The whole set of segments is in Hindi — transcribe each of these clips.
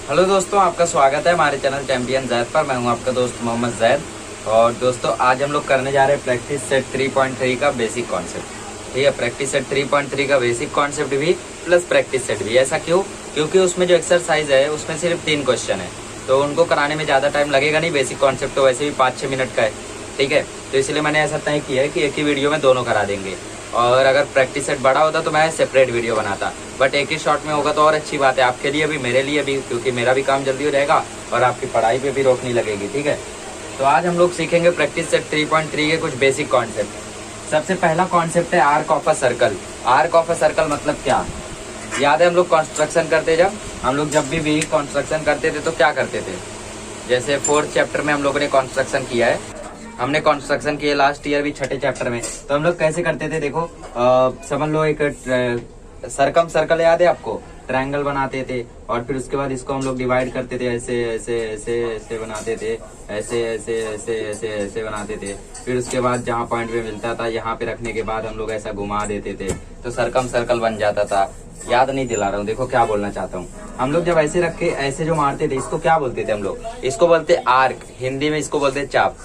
हेलो दोस्तों, आपका स्वागत है हमारे चैनल चैंपियन जैद पर। मैं हूं आपका दोस्त मोहम्मद जैद। और दोस्तों आज हम लोग करने जा रहे हैं प्रैक्टिस सेट 3.3 का बेसिक कॉन्सेप्ट। ठीक है, प्रैक्टिस सेट 3.3 का बेसिक कॉन्सेप्ट भी प्लस प्रैक्टिस सेट भी। ऐसा क्यों? क्योंकि उसमें जो एक्सरसाइज है उसमें सिर्फ 3 क्वेश्चन है, तो उनको कराने में ज़्यादा टाइम लगेगा नहीं। बेसिक कॉन्सेप्ट तो वैसे भी 5-6 मिनट का है। ठीक है, तो इसलिए मैंने ऐसा तय किया है कि एक ही वीडियो में दोनों करा देंगे। और अगर प्रैक्टिस सेट बड़ा होता तो मैं सेपरेट वीडियो बनाता, बट एक ही शॉट में होगा तो और अच्छी बात है आपके लिए भी, मेरे लिए भी, क्योंकि मेरा भी काम जल्दी हो जाएगा और आपकी पढ़ाई पे भी रोक नहीं लगेगी। ठीक है, तो आज हम लोग सीखेंगे प्रैक्टिस सेट 3.3 के कुछ बेसिक कॉन्सेप्ट। सबसे पहला कॉन्सेप्ट है arc of a circle. Arc of a circle मतलब क्या? याद है हम लोग कंस्ट्रक्शन करते, जब भी कंस्ट्रक्शन करते थे तो क्या करते थे? जैसे 4th चैप्टर में हम लोगों ने कंस्ट्रक्शन किया है, हमने कंस्ट्रक्शन किया लास्ट ईयर भी 6ठे चैप्टर में। तो हम लोग कैसे करते थे? देखो समझ लो एक सरकम सर्कल याद है आपको? ट्रायंगल बनाते थे और फिर उसके बाद इसको हम लोग डिवाइड करते थे, ऐसे ऐसे ऐसे ऐसे बनाते थे, ऐसे ऐसे ऐसे ऐसे ऐसे बनाते थे। फिर उसके बाद जहाँ पॉइंट पे मिलता था यहाँ पे रखने के बाद हम लोग ऐसा घुमा देते थे तो सरकम सर्कल बन जाता था। याद नहीं दिला रहा हूँ, देखो क्या बोलना चाहता हूँ। हम लोग जब ऐसे रख के ऐसे जो मारते थे इसको क्या बोलते थे हम लोग? इसको बोलते आर्क, हिंदी में इसको बोलते चाप।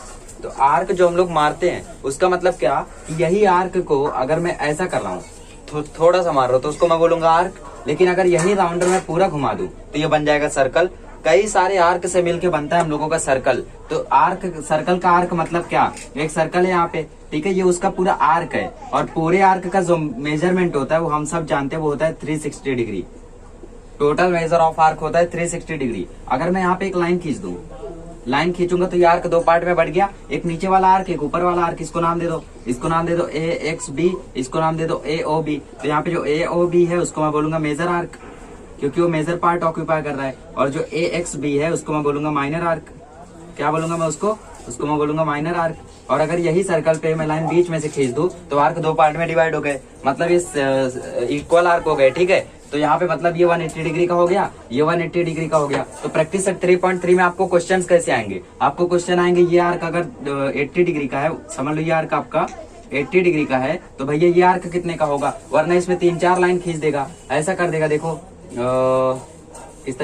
तो आर्क जो हम लोग मारते हैं उसका मतलब क्या? यही आर्क को अगर मैं ऐसा कर रहा हूँ, थोड़ा सा मार रहा हूँ तो उसको मैं बोलूंगा आर्क। लेकिन अगर यही राउंडर में पूरा घुमा दूं तो ये बन जाएगा सर्कल। कई सारे आर्क से मिलके बनता है हम लोगों का सर्कल। तो आर्क, सर्कल का आर्क मतलब क्या? एक सर्कल है यहाँ पे, ठीक है, ये उसका पूरा आर्क है। और पूरे आर्क का जो मेजरमेंट होता है वो हम सब जानते हैं, वो होता है 360 degree. Total major of arc होता है 360 डिग्री। अगर मैं यहाँ पे एक लाइन खींच दूं, लाइन खींचूंगा तो ये आर्क 2 पार्ट में बढ़ गया, एक नीचे वाला आर्क, एक ऊपर वाला आर्क। इसको नाम दे दो, इसको नाम दे दो AXB, इसको नाम दे दो AOB। तो यहाँ पे जो AOB है उसको मैं बोलूंगा मेजर आर्क, क्योंकि वो मेजर पार्ट ऑक्यूपाई कर रहा है। और जो AXB है उसको मैं बोलूंगा माइनर आर्क। क्या बोलूंगा मैं उसको मैं बोलूंगा माइनर आर्क। और अगर यही सर्कल पे मैं लाइन बीच में से खींच दूं तो आर्क 2 पार्ट में डिवाइड हो गए, मतलब ये इक्वल आर्क हो गए। ठीक है, तो यहाँ पे मतलब ये 180 डिग्री का हो गया, ये 180 डिग्री का हो गया। तो प्रैक्टिस सेट 3.3 में आपको क्वेश्चंस कैसे आएंगे? आपको क्वेश्चन आएंगे, ये आर्क अगर 80 डिग्री का है, समझ लो ये आर्क आपका 80 डिग्री का है, तो भैया ये आर्क कितने का होगा? वरना इसमें 3-4 लाइन खींच देगा, ऐसा कर देगा। देखो इस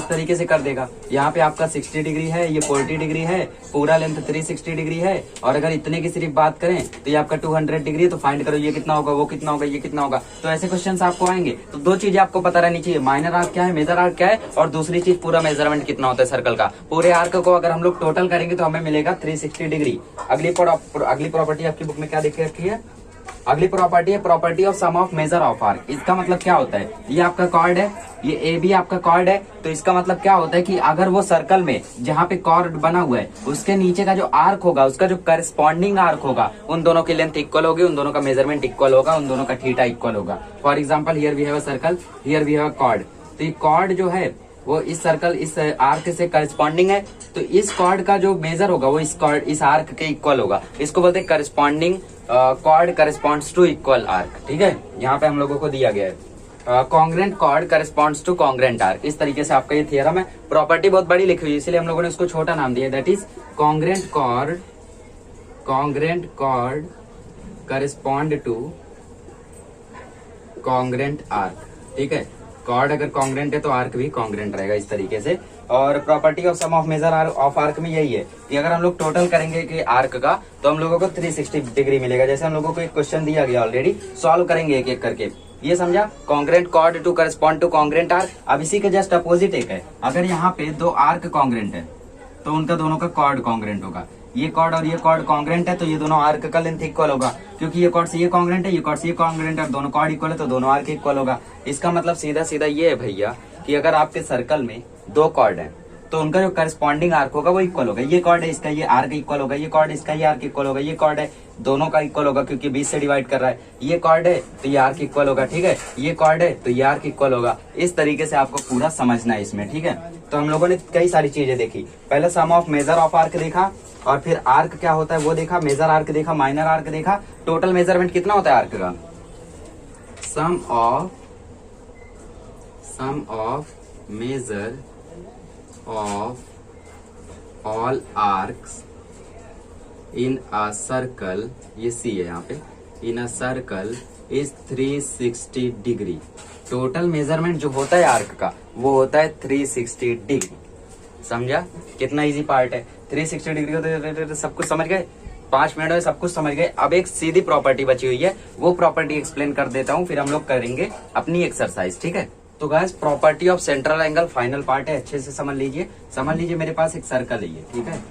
तरीके से कर देगा। यहाँ पे आपका 60 डिग्री है, ये 40 डिग्री है, पूरा लेंथ 360 डिग्री है। और अगर इतने की सिर्फ बात करें तो ये आपका 200 डिग्री है। तो फाइंड करो ये कितना होगा, वो कितना होगा, ये कितना होगा। तो ऐसे क्वेश्चंस आपको आएंगे। तो 2 चीजें आपको पता रहनी चाहिए, माइनर आर्क क्या है, मेजर आर्क क्या है, और दूसरी चीज पूरा मेजरमेंट कितना होता है सर्कल का। पूरे आर्क को अगर हम लोग टोटल करेंगे तो हमें मिलेगा 360 डिग्री। अगली प्रॉपर्टी आपकी बुक में क्या देख रखी है? अगली प्रॉपर्टी है property of sum of major of arc. इसका मतलब क्या होता है? ये आपका कॉर्ड है, ये AB आपका कॉर्ड है। तो इसका मतलब क्या होता है कि अगर वो सर्कल में जहाँ पे कॉर्ड बना हुआ है उसके नीचे का जो आर्क होगा, उसका जो करस्पॉन्डिंग आर्क होगा, उन दोनों की लेंथ इक्वल होगी, उन दोनों का मेजरमेंट इक्वल होगा, उन दोनों का थीटा इक्वल होगा। For example here we have a circle, here we have a chord. तो ये कॉर्ड जो है वो इस सर्कल, इस आर्क से करस्पॉन्डिंग है। तो इस कॉर्ड का जो मेजर होगा वो इस आर्क के इक्वल होगा। इसको बोलते हैं corresponding chord corresponds to equal arc. ठीक है, यहाँ पे हम लोगों को दिया गया है congruent chord corresponds to congruent arc. इस तरीके से आपका ये थ्योरम है। प्रॉपर्टी बहुत बड़ी लिखी हुई है इसलिए हम लोगों ने इसको छोटा नाम दिया, that is congruent chord correspond to congruent arc. ठीक है, कॉर्ड अगर कॉन्ग्रेंट है तो आर्क भी कॉन्ग्रेंट रहेगा, इस तरीके से। और property of sum of major of arc में यही है कि अगर हम लोग टोटल करेंगे कि आर्क का तो हम लोगों को 360 डिग्री मिलेगा। जैसे हम लोगों को एक क्वेश्चन दिया गया ऑलरेडी, सॉल्व करेंगे एक एक करके। ये समझा? Congruent chord to correspond to congruent arc. अब इसी के जस्ट अपोजिट एक है, अगर यहाँ पे 2 आर्क कॉन्ग्रेंट है तो उनका दोनों का कॉर्ड कॉन्ग्रेंट होगा। ये कॉर्ड और ये कॉर्ड कॉन्ग्रेंट है तो ये दोनों आर्क का लेंथ इक्वल होगा, क्योंकि ये कॉर्ड से ये कॉन्ग्रेंट है, ये कॉर्ड से ये कॉन्ग्रेंट है, दोनों कॉर्ड इक्वल है तो दोनों आर्क इक्वल होगा। इसका मतलब सीधा सीधा ये है भैया कि अगर आपके सर्कल में 2 कॉर्ड है तो उनका जो करस्पॉन्डिंग आर्क होगा वो इक्वल होगा। ये कॉर्ड है, इसका ये आर्क इक्वल होगा, ये कॉर्ड इसका ये आर्क इक्वल होगा, ये कॉर्ड है, दोनों का इक्वल होगा क्योंकि 20 से डिवाइड कर रहा है। ये कॉर्ड है तो ये आर्क इक्वल होगा। ठीक है, ये कॉर्ड है तो ये आर्क इक्वल होगा। इस तरीके से आपको पूरा समझना है इसमें। ठीक है, तो हम लोगों ने कई सारी चीजें देखी। पहले sum of major of arc देखा, और फिर आर्क क्या होता है वो देखा, मेजर आर्क देखा, माइनर आर्क देखा। टोटल मेजरमेंट कितना होता है आर्क का? Sum of major of all arcs in a circle, ये सी है यहाँ पे, in a circle is 360 degree. Total measurement जो होता है आर्क का वो होता है 360 डिग्री। समझा कितना इजी पार्ट है। 360 डिग्री को तो सब कुछ समझ गए, 5 मिनट में सब कुछ समझ गए। अब एक सीधी प्रॉपर्टी बची हुई है, वो प्रॉपर्टी एक्सप्लेन कर देता हूँ, फिर हम लोग करेंगे अपनी एक्सरसाइज। ठीक है, तो guys property of central angle final part है, अच्छे से समझ लीजिए। समझ लीजिए मेरे पास एक सर्कल है ये, ठीक है।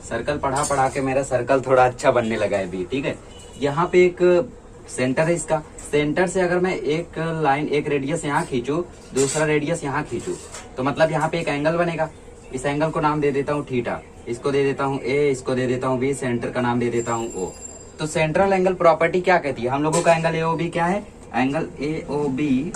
सर्कल पढ़ा के मेरा सर्कल थोड़ा अच्छा बनने लगा है अभी, ठीक है। यहाँ पे एक सेंटर है, इसका सेंटर से अगर मैं एक लाइन, एक रेडियस यहाँ खींचू, दूसरा रेडियस यहाँ खींचू, तो मतलब यहाँ पे एक एंगल बनेगा। इस एंगल को नाम दे देता हूँ थीटा, इसको दे देता हूँ ए, इसको दे देता हूँ बी, सेंटर का नाम दे देता हूँ ओ। तो सेंट्रल एंगल प्रॉपर्टी क्या कहती है? हम लोगों का एंगल एओबी क्या है? एंगल एओबी,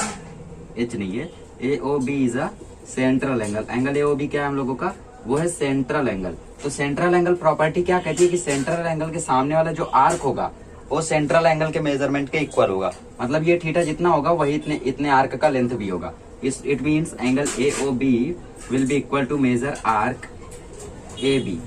एच नहीं है, AOB is a central angle. Angle AOB क्या है हम लोगों का? वो है सेंट्रल एंगल। तो सेंट्रल एंगल प्रॉपर्टी क्या कहती है कि सेंट्रल एंगल के सामने वाला जो आर्क होगा वो सेंट्रल एंगल के मेजरमेंट के इक्वल होगा। मतलब ये थीटा जितना होगा वही इतने आर्क का लेंथ भी होगा। It means angle AOB will be equal to measure arc A B.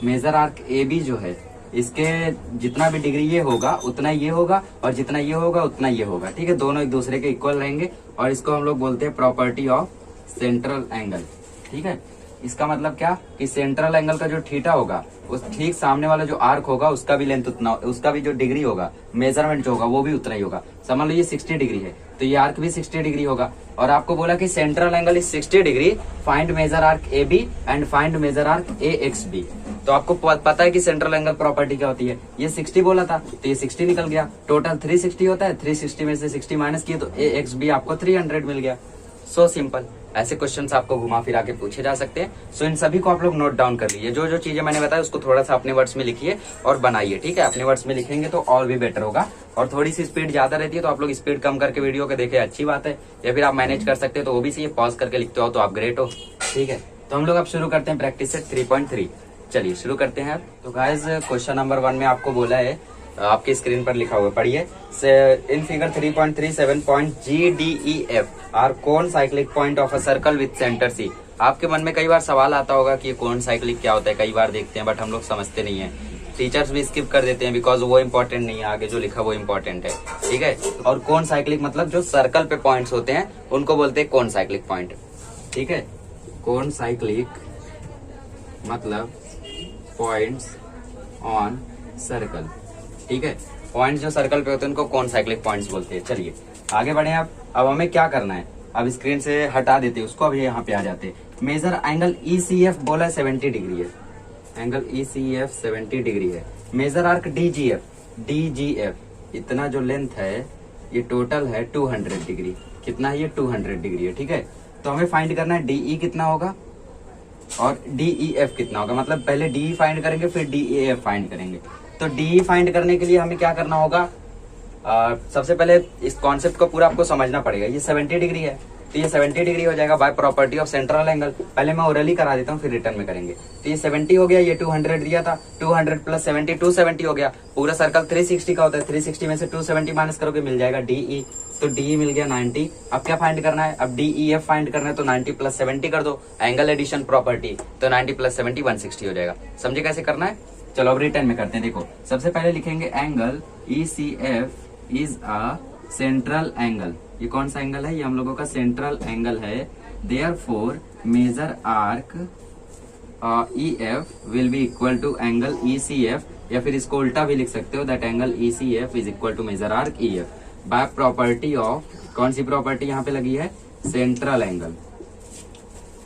Measure arc A B जो है इसके जितना भी डिग्री ये होगा उतना ये होगा, और जितना ये होगा उतना ये होगा, ठीक है। दोनों एक दूसरे के इक्वल रहेंगे, और इसको हम लोग बोलते हैं प्रॉपर्टी ऑफ सेंट्रल एंगल, ठीक है। इसका मतलब क्या कि सेंट्रल एंगल का जो थीटा होगा उस ठीक सामने वाला जो आर्क होगा उसका भी लेंथ उतना, उसका भी जो डिग्री होगा, मेजरमेंट जो होगा वो भी उतना ही होगा। समझ लो ये 60 डिग्री है तो ये आर्क भी 60 डिग्री होगा। और आपको बोला कि central angle is 60 degree, find measure arc A B and find measure arc A X B. तो आपको पता है कि सेंट्रल एंगल प्रॉपर्टी क्या होती है। ये 60 बोला था तो ये 60 निकल गया, टोटल 360 होता है, 360 में से 60 माइनस किए तो ए एक्स बी आपको 300 मिल गया। So simple. ऐसे क्वेश्चंस आपको घुमा फिरा के पूछे जा सकते हैं। सो इन सभी को आप लोग नोट डाउन कर लीजिए। जो जो चीजें मैंने बताया उसको थोड़ा सा अपने वर्ड्स में लिखिए और बनाइए, ठीक है। अपने वर्ड्स में लिखेंगे तो और भी बेटर होगा। और थोड़ी सी स्पीड ज्यादा रहती है तो आप लोग स्पीड कम करके वीडियो के देखे, अच्छी बात है। या फिर आप मैनेज कर सकते हैं तो वो भी सही है, पॉज करके लिखते हो तो आप ग्रेट हो, ठीक है। तो हम लोग अब शुरू करते हैं प्रैक्टिस सेट 3.3। चलिए शुरू करते हैं। तो गाइस क्वेश्चन नंबर 1 में आपको बोला है, आपकी स्क्रीन पर लिखा हुआ पढ़िए। In figure 3.37 point GDEF are concyclic point of a circle with centre C. आपके मन में कई बार सवाल आता होगा कि कौन साइक्लिक क्या होता है, कई बार देखते हैं बट हम लोग समझते नहीं है। टीचर्स भी स्किप कर देते हैं बिकॉज वो इम्पोर्टेंट नहीं है, आगे जो लिखा वो इम्पोर्टेंट है, ठीक है। और कौन साइक्लिक मतलब जो सर्कल पे पॉइंट्स होते हैं उनको बोलते हैं कौन साइक्लिक पॉइंट, ठीक है। कौन साइक्लिक मतलब पॉइंट्स ऑन सर्कल, ठीक है। पॉइंट्स जो सर्कल पे होते हैं उनको कौन साइक्लिक पॉइंट्स बोलते हैं। चलिए आगे बढ़े आप। अब हमें क्या करना है, अब स्क्रीन से हटा देते हैं उसको, अब यहाँ पे आ जाते हैं। मेजर एंगल ECF बोला है 70 डिग्री है, एंगल ECF 70 डिग्री है। मेजर आर्क DGF इतना जो लेंथ है ये टोटल है 200 डिग्री। कितना है ये? 200 डिग्री है, ठीक है। तो हमें फाइंड करना है DE कितना होगा और DEF कितना होगा। मतलब पहले DE फाइंड करेंगे फिर DEF फाइंड करेंगे। तो DE फाइंड करने के लिए हमें क्या करना होगा, सबसे पहले इस कॉन्सेप्ट को पूरा आपको समझना पड़ेगा। ये 70 डिग्री है तो ये 70 डिग्री हो जाएगा by property of central angle. पहले मैं ओरली करा देता हूँ फिर रिटर्न में करेंगे। तो ये 70 हो गया, ये 200 दिया था, 200 प्लस 70 270 हो गया। पूरा सर्कल 360 का होता है, 360 में से 270 माइनस करोगे मिल जाएगा DE। तो DE मिल गया 90। अब क्या फाइंड करना है? अब DEF फाइंड करना है तो 90 प्लस 70 कर दो, एंगल एडिशन प्रॉपर्टी, तो 90 प्लस 70 160 हो जाएगा। समझे कैसे करना है? चलो अब रिटर्न में करते हैं। देखो सबसे पहले लिखेंगे angle ECF is a central angle. ये कौन सा एंगल है? ये हम लोगों का सेंट्रल एंगल है। Therefore measure arc EF will be equal to angle ECF, या फिर इसको उल्टा भी लिख सकते हो, that angle ECF is equal to measure arc EF by property of, कौन सी प्रॉपर्टी यहाँ पे लगी है? सेंट्रल एंगल,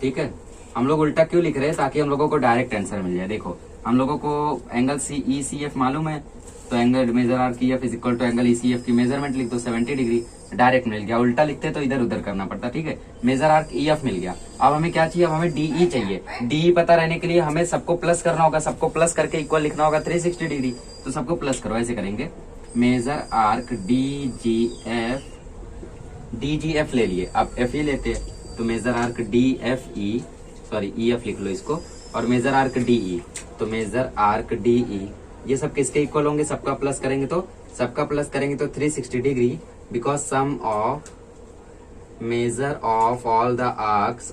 ठीक है। हम लोग उल्टा क्यों लिख रहे हैं? ताकि हम लोगों को डायरेक्ट आंसर मिल जाए। देखो हम लोगों को एंगल ECF मालूम है तो angle measure arc EF is equal to angle ECF की मेजरमेंट लिख दो 70 डिग्री, डायरेक्ट मिल गया। उल्टा लिखते तो इधर उधर करना पड़ता, ठीक है। मेजर आर्क EF मिल गया। अब हमें क्या चाहिए? अब हमें DE चाहिए। DE पता रहने के लिए हमें सबको प्लस करना होगा, सबको प्लस करके इक्वल लिखना होगा 360 डिग्री। तो सबको प्लस करो, ऐसे करेंगे। मेजर आर्क DGF ले लिए, अब FE लेते हैं तो मेजर आर्क EF लिख लो इसको, और मेजर आर्क DE, तो मेजर आर्क DE ये सब किसके इक्वल होंगे? सबका प्लस करेंगे तो 360 degree, because sum of major of all the arcs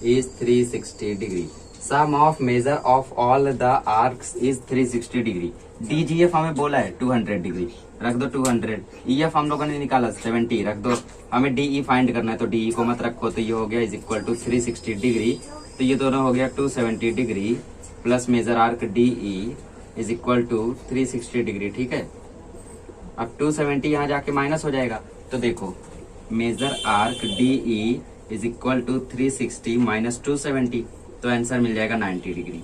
is 360 degree. Sum of major of all the arcs is 360 degree. DGF हमें बोला है 200 डिग्री, रख दो 200। EF हम लोगों ने निकाला 70, रख दो। हमें DE फाइंड करना है तो DE को मत रखो, तो ये हो गया इज इक्वल टू 360 डिग्री। तो ये दोनों हो गया 270 degree plus major arc DE is equal to 360 degree. ठीक है, अब 270 यहाँ जाके माइनस हो जाएगा, तो देखो measure arc DE is equal to 360 minus 270, तो आंसर मिल जाएगा 90 डिग्री।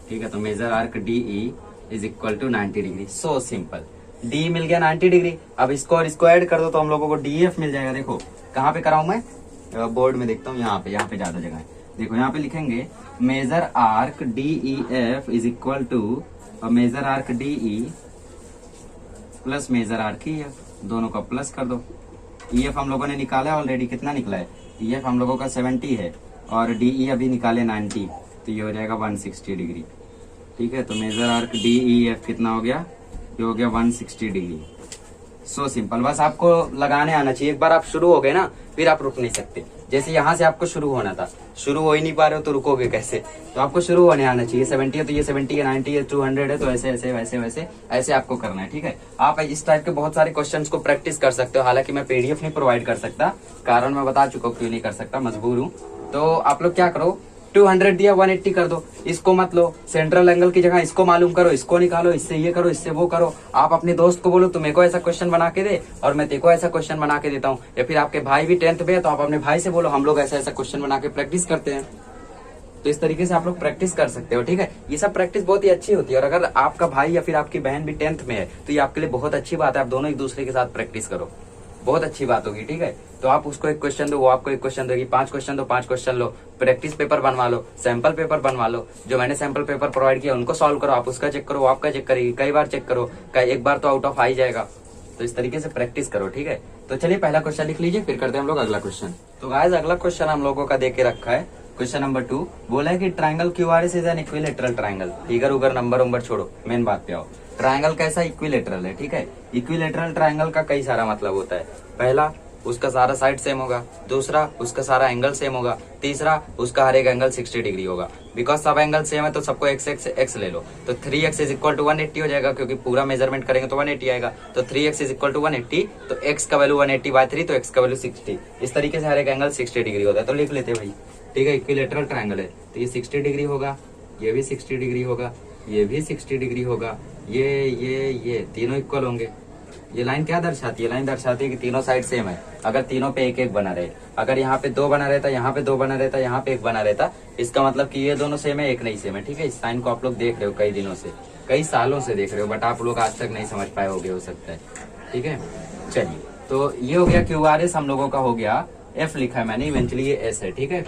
ठीक है, तो measure arc DE is equal to 90 degree. So simple, DE मिल गया 90 डिग्री। अब इसको और इसको ऐड कर दो तो हम लोगों को DF मिल जाएगा। देखो कहाँ पे कराऊं मैं, बोर्ड में देखता हूँ, यहाँ पे ज्यादा जगह है। देखो यहाँ पे लिखेंगे major arc DEF is equal to measure arc DE plus major arc EF, दोनों का प्लस कर दो। EF हम लोगों ने निकाला है ऑलरेडी, कितना निकला है, EF हम लोगों का 70 है और DE अभी निकाले 90, तो ये हो जाएगा 160 डिग्री। ठीक है, तो मेजर आर्क DEF कितना हो गया, ये हो गया 160 डिग्री। सो सिंपल, बस आपको लगाने आना चाहिए। एक बार आप शुरू हो गए ना, फिर आप रुक नहीं सकते। जैसे यहाँ से आपको शुरू होना था, शुरू हो ही नहीं पा रहे हो तो रुकोगे कैसे, तो आपको शुरू होने आना चाहिए। 70 है तो ये 70 है, 90 है, 200 है, तो ऐसे ऐसे वैसे वैसे ऐसे आपको करना है। ठीक है, आप इस टाइप के बहुत सारे क्वेश्चंस को प्रैक्टिस कर सकते हो। हालांकि मैं PDF नहीं प्रोवाइड कर सकता, कारण मैं बता चुका हूँ क्यों नहीं कर सकता, मजबूर हूँ। तो आप लोग क्या करो, 200 दिया 180 कर दो, इसको मत लो, सेंट्रल एंगल की जगह इसको मालूम करो, इसको निकालो, इससे ये करो, इससे वो करो। आप अपने दोस्त को बोलो तू मेरे को ऐसा क्वेश्चन बना के दे और मैं तेरे को ऐसा क्वेश्चन बना के देता हूँ, या फिर आपके भाई भी 10th में है तो आप अपने भाई से बोलो हम लोग ऐसा ऐसा क्वेश्चन बना के प्रैक्टिस करते हैं। तो इस तरीके से आप लोग प्रैक्टिस कर सकते हो। ठीक है, ये सब प्रैक्टिस बहुत ही अच्छी होती है, और अगर आपका भाई या फिर आपकी बहन भी 10th में है तो ये आपके लिए बहुत अच्छी बात है। आप दोनों एक दूसरे के साथ प्रैक्टिस करो, बहुत अच्छी बात होगी। ठीक है, तो आप उसको एक क्वेश्चन दो, वो आपको एक क्वेश्चन देगी, 5 क्वेश्चन दो, 5 क्वेश्चन लो, प्रैक्टिस पेपर बनवा लो, सैंपल पेपर बनवा लो। जो मैंने सैंपल पेपर प्रोवाइड किया उनको सॉल्व करो, आप उसका चेक करो, वो आपका चेक करेगी, कई बार चेक करो, एक बार तो आउट ऑफ आ ही जाएगा। तो इस तरीके से प्रैक्टिस करो। ठीक है, तो चलिए पहला क्वेश्चन लिख लीजिए, फिर करते हैं हम लोग अगला क्वेश्चन। तो गाइस अगला क्वेश्चन हम लोगों का दे के रखा है, क्वेश्चन नंबर 2 बोला है कि triangle QRS is an equilateral triangle. Figure उगर नंबर छोड़ो, मेन बात पे आओ। ट्राइंगल कैसा, इक्विलेटरल है। ठीक है, इक्विलेटरल ट्राइंगल का कई सारा मतलब होता है। पहला, उसका सारा साइड सेम होगा। दूसरा, उसका सारा एंगल सेम होगा। तीसरा, उसका हर एक एंगल 60 डिग्री होगा। बिकॉज सब एंगल सेम है तो सबको x ले लो, तो 3x इज इक्वल टू 180 हो जाएगा, क्योंकि पूरा मेजरमेंट करेंगे तो 180 आएगा। तो 3x इज इक्वल टू 180, तो x का वैल्यू 180/3, तो x का वैल्यू 60। इस तरीके से हर एक एंगल 60 डिग्री होता है, तो लिख लेते भाई। ठीक है, इक्विलेटरल ट्राइंगल है तो ये 60 डिग्री होगा, ये भी 60 डिग्री होगा, ये भी 60 डिग्री होगा, ये तीनों इक्वल होंगे। ये लाइन क्या दर्शाती है, लाइन दर्शाती है कि तीनों साइड सेम है। अगर तीनों पे एक एक बना रहे, अगर यहाँ पे 2 बना रहता, यहाँ पे 2 बना रहता, यहाँ पे 1 बना रहता, इसका मतलब कि ये दोनों सेम है, एक नहीं सेम है। ठीक है, इस साइन को आप लोग देख रहे हो कई दिनों से, कई सालों से देख रहे हो, बट आप लोग आज तक नहीं समझ पाए होगे, हो सकता है। ठीक है, चलिए तो ये हो गया QRS हम लोगों का हो गया। F लिखा है मैंने, इवेंचुअली ये S है। ठीक है,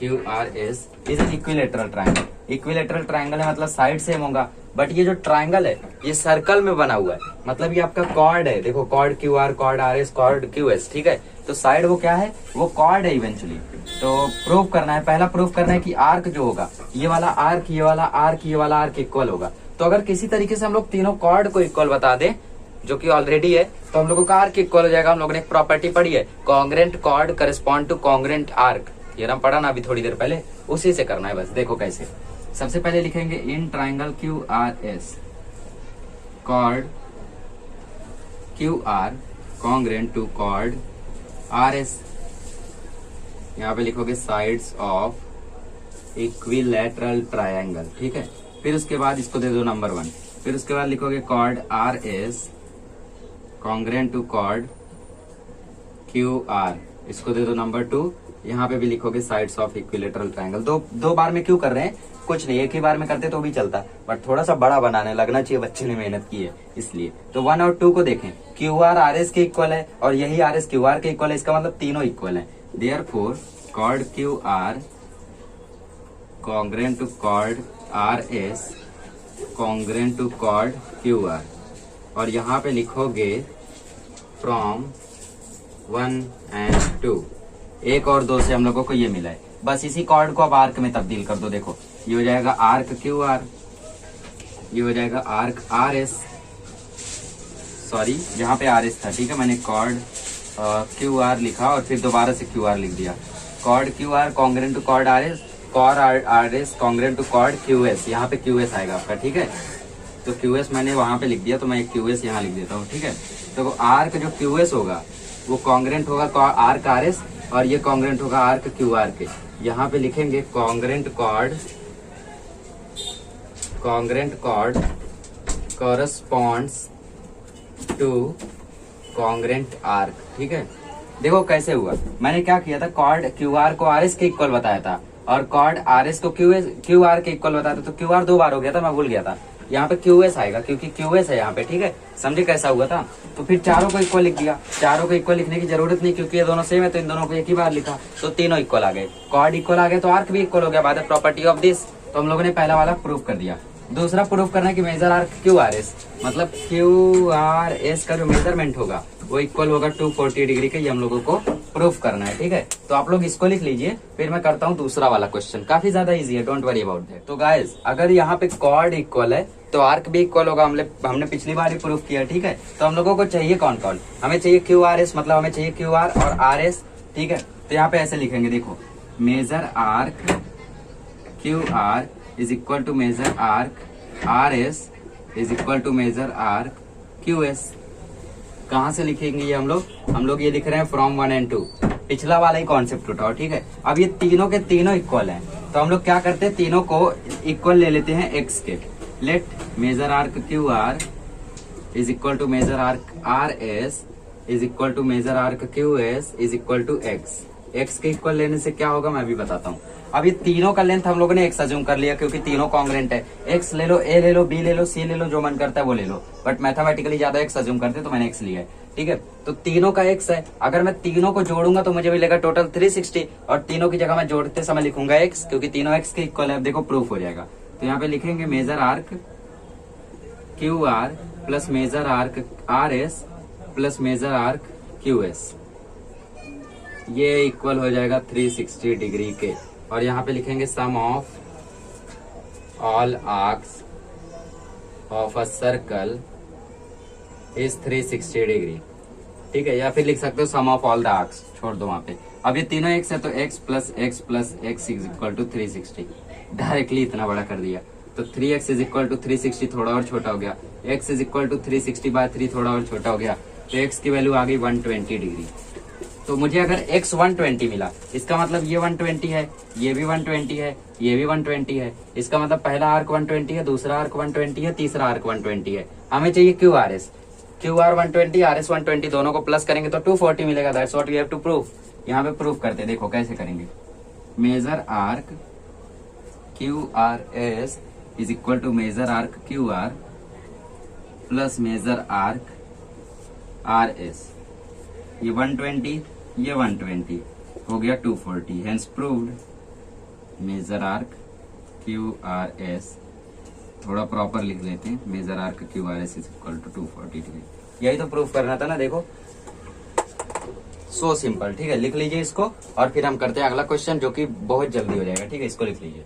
QRS is an equilateral triangle. Equilateral triangle है मतलब साइड सेम होगा, बट ये जो ट्राइंगल है ये सर्कल में बना हुआ है, मतलब ये आपका कॉर्ड है। देखो chord QR, chord RS, chord QS। ठीक है, तो साइड वो क्या है, वो कॉर्ड है इवेंचुअली। तो प्रूव करना है, पहला प्रूव करना है कि आर्क जो होगा, ये वाला आर्क, ये वाला आर्क, ये वाला आर्क इक्वल होगा। तो अगर किसी तरीके से हम लोग तीनों कॉर्ड को इक्वल बता दें, जो कि ऑलरेडी है, तो हम लोगों का आर्क इक्वल हो जाएगा। हम लोगों ने एक प्रॉपर्टी पढ़ी है, congruent chord correspond to congruent arc, ये ना पढ़ा ना अभी थोड़ी देर पहले, उसी से करना है बस। देखो कैसे, सबसे पहले लिखेंगे in triangle QRS chord QR congruent to chord RS। यहाँ पे लिखोगे साइड्स ऑफ इक्विलेटरल ट्रायंगल। ठीक है, फिर उसके बाद इसको दे दो नंबर 1, फिर उसके बाद लिखोगे chord RS congruent to chord QR, इसको दे दो नंबर 2। यहाँ पे भी लिखोगे साइड्स ऑफ इक्विलेटरल ट्रायंगल। दो बार में क्यों कर रहे हैं, कुछ नहीं, एक ही बार में करते तो भी चलता, बट थोड़ा सा बड़ा बनाने लगना चाहिए, बच्चे ने मेहनत की है इसलिए। तो 1 और 2 को देखें, QR RS के इक्वल है और यही RS QR के इक्वल है, इसका मतलब तीनों इक्वल है। Therefore chord QR congruent to chord RS congruent to chord QR, और यहाँ पे लिखोगे फ्रॉम 1 and 2। 1 और 2 से हम लोगों को ये मिला है, बस इसी कॉर्ड को अब आर्क में तब्दील कर दो। देखो ये हो जाएगा आर्क QR, ये हो जाएगा आर्क RS, सॉरी यहाँ पे RS था। ठीक है, मैंने कॉर्ड QR लिखा और फिर दोबारा से QR लिख दिया। Chord QR congruent to chord RS कॉर R S congruent to chord Q S, यहाँ पे क्यू एस आएगा आपका, ठीक है। तो क्यू एस मैंने वहां पे लिख दिया, तो मैं क्यू एस यहाँ लिख देता हूँ, ठीक है। तो आर्क जो क्यू एस होगा वो कॉन्ग्रेंट होगा आर्क आर एस, और ये कॉन्ग्रेंट होगा आर्क क्यू आर के। यहाँ पे लिखेंगे congruent chord corresponds to congruent arc, ठीक है। देखो कैसे हुआ, मैंने क्या किया था, कॉर्ड क्यू आर को आर एस के इक्वल बताया था और कॉर्ड आर एस को क्यू आर के इक्वल बताया था। तो क्यू आर 2 बार हो गया था, मैं भूल गया था। यहाँ पे क्यू एस आएगा क्योंकि क्यू एस है यहाँ पे, ठीक है। समझे कैसा हुआ था। तो फिर चारों को इक्वल लिख दिया। चारों को इक्वल लिखने की जरूरत नहीं क्योंकि ये दोनों सेम है, तो इन दोनों को एक ही बार लिखा, तो तीनों इक्वल आ गए। कॉर्ड इक्वल आ गए तो आर्क भी इक्वल हो गया। By the property of this, तो हम लोगों ने पहला वाला प्रूफ कर दिया। दूसरा प्रूफ करना है कि measure arc Q R S, मतलब क्यू आर एस का जो मेजरमेंट होगा वो इक्वल होगा 240 डिग्री के। ये हम लोगों को प्रूफ करना है, ठीक है। तो आप लोग इसको लिख लीजिए, फिर मैं करता हूँ दूसरा वाला क्वेश्चन। काफी ज्यादा इजी है, डोंट वरी अबाउट दैट। तो गाइस अगर यहाँ पे कॉर्ड इक्वल है तो आर्क भी इक्वल होगा। हमने पिछली बार ही प्रूफ किया, ठीक है। तो हम लोगों को चाहिए कौन कौन, हमें चाहिए क्यू आर एस, मतलब हमें चाहिए क्यू आर और आर एस, ठीक है। तो यहाँ पे ऐसे लिखेंगे, देखो measure arc Q R is equal to measure arc R S is equal to measure arc Q S. कहाँ से लिखेंगे ये हम लोग ये लिख रहे हैं फ्रॉम 1 and 2। पिछला वाला ही कॉन्सेप्ट उठाओ, ठीक है। अब ये तीनों के तीनों इक्वल हैं, तो हम लोग क्या करते हैं, तीनों को इक्वल ले लेते हैं एक्स के। Let measure arc Q R is equal to measure arc R S is equal to measure arc Q S is equal to X. X के इक्वल लेने से क्या होगा मैं भी बताता हूँ। अब ये तीनों का लेंथ हम लोगों ने एक्स अज्यूम कर लिया क्योंकि तीनों कॉन्ग्रेंट है। एक्स ले लो, ए ले लो, बी ले लो, सी ले लो, जो मन करता है वो ले लो, बट मैथमेटिकली ज्यादा एक्स अज्यूम करते हैं तो मैंने एक्स लिया है, ठीक है। तो तीनों का एक्स है, अगर मैं तीनों को जोड़ूंगा तो मुझे मिलेगा टोटल 360, और तीनों की जगह मैं जोड़ते समय लिखूंगा एक्स क्योंकि तीनों एक्स के इक्वल है। अब देखो प्रूफ हो जाएगा। तो यहाँ पे लिखेंगे major arc Q R plus major arc R S plus major arc Q S, ये इक्वल हो जाएगा 360 डिग्री के। और यहाँ पे लिखेंगे sum of all arcs of a circle is 360 degree, ठीक है। या फिर लिख सकते हो sum of all the arcs, छोड़ दो वहां पे। अब ये तीनों एक्स है तो X plus X is equal to 360, directly इतना बड़ा कर दिया। तो 3x इज इक्वल टू 360 थोड़ा और छोटा हो गया, x इज इक्वल टू 360/3 थोड़ा और छोटा हो गया, तो x की वैल्यू आ गई 120 डिग्री। तो मुझे अगर x 120 मिला, इसका मतलब ये 120 है, ये भी 120 है, ये भी 120 है। इसका मतलब पहला आर्क 120 है, दूसरा आर्क 120 है, तीसरा आर्क 120 है। हमें चाहिए Q R S, Q R 120 R S 120, दोनों को प्लस करेंगे तो 240 मिलेगा। That's what we have to proof. यहाँ पे प्रूफ करते हैं, देखो कैसे करेंगे। Measure arc Q R S is equal to measure arc Q R plus major arc R S. ये 120, ये 120 हो गया 240, hence proved measure arc Q R S. थोड़ा प्रॉपर लिख लेते हैं, major arc Q R S is equal to 240 degree. यही तो प्रूफ करना था ना, देखो सो सिंपल, ठीक है। लिख लीजिए इसको और फिर हम करते हैं अगला क्वेश्चन जो कि बहुत जल्दी हो जाएगा, ठीक है। इसको लिख लीजिए।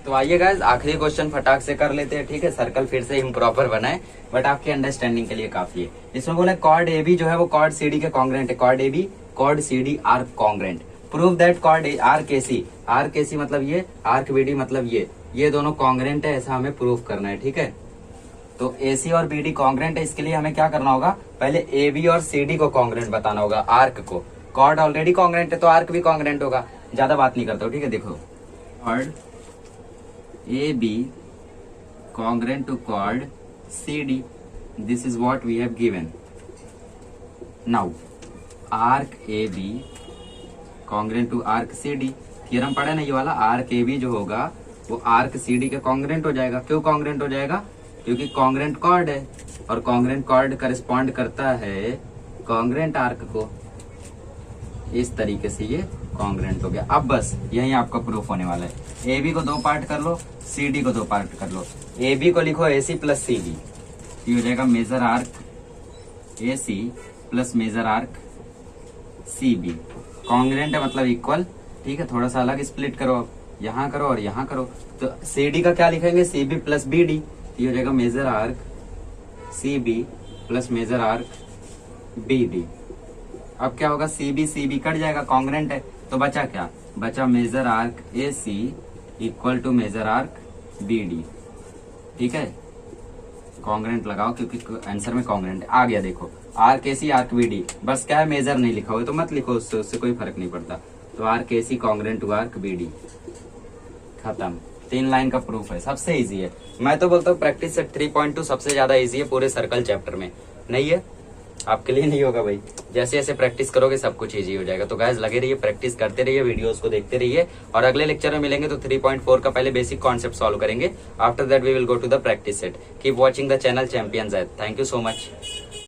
तो आइए गाइस आखिरी क्वेश्चन फटाक से कर लेते हैं, ठीक है। सर्कल फिर से इम्प्रॉपर बनाए बट आपके अंडरस्टैंडिंग के लिए काफी है। इसमें बोला कॉर्ड ए बी जो है वो कॉर्ड सी डी के कॉन्ग्रेंट है। Chord A B chord C D are congruent. Prove that chord arc C मतलब ये, आर्क बी डी मतलब ये दोनों कॉन्ग्रेंट है, ऐसा हमें प्रूव करना है, ठीक है। तो ए सी और बी डी कॉन्ग्रेंट है, इसके लिए हमें क्या करना होगा, पहले ए बी और सी डी को कॉन्ग्रेंट बताना होगा आर्क को। कॉर्ड ऑलरेडी कॉन्ग्रेंट है तो आर्क भी कॉन्ग्रेंट होगा। ज्यादा बात नहीं करता हूँ, ठीक है। देखो chord A B congruent to chord CD. This is what we have given. Now arc AB congruent to arc CD. Theorem पढ़े ना ये वाला, आर्क ए बी जो होगा वो आर्क सी डी के कॉन्ग्रेंट हो जाएगा। क्यों कॉन्ग्रेंट हो जाएगा, क्योंकि कॉन्ग्रेंट कॉर्ड है और कॉन्ग्रेंट कॉर्ड करस्पॉन्ड करता है कॉन्ग्रेंट आर्क को। इस तरीके से ये कॉन्ग्रेंट हो गया। अब बस यही आपका प्रूफ होने वाला है। ए बी को 2 पार्ट कर लो, सी डी को 2 पार्ट कर लो। ए बी को लिखो ए सी प्लस सी डी, ये हो जाएगा measure arc A C plus major arc C B. Congruent है मतलब इक्वल, ठीक है। थोड़ा सा अलग स्प्लिट करो, अब यहाँ करो और यहाँ करो। तो सी डी का क्या लिखेंगे, C B plus B D, ये हो जाएगा measure arc C B plus major arc B D. अब क्या होगा, सी बी कट जाएगा, कॉन्ग्रेंट है तो बचा क्या, बचा measure arc A C equal to measure arc B D. ठीक है, कॉन्ग्रेंट लगाओ क्योंकि आंसर में कॉन्ग्रेंट आ गया। देखो arc A C arc B D, बस क्या है मेजर नहीं लिखा हुआ तो मत लिखो, उससे कोई फर्क नहीं पड़ता। तो arc A C congruent to arc B D, खत्म। 3 लाइन का प्रूफ है, सबसे इजी है। मैं तो बोलता हूँ प्रैक्टिस सेट 3.2 सबसे ज्यादा इजी है पूरे सर्कल चैप्टर में। नहीं है आपके लिए नहीं होगा भाई, जैसे जैसे प्रैक्टिस करोगे सब कुछ इजी हो जाएगा। तो गाइस लगे रहिए, प्रैक्टिस करते रहिए, वीडियोस को देखते रहिए और अगले लेक्चर में मिलेंगे तो 3.4 का पहले बेसिक कॉन्सेप्ट सॉल्व करेंगे। After that we will go to the practice set. Keep watching the channel champion Zaid. Thank you so much.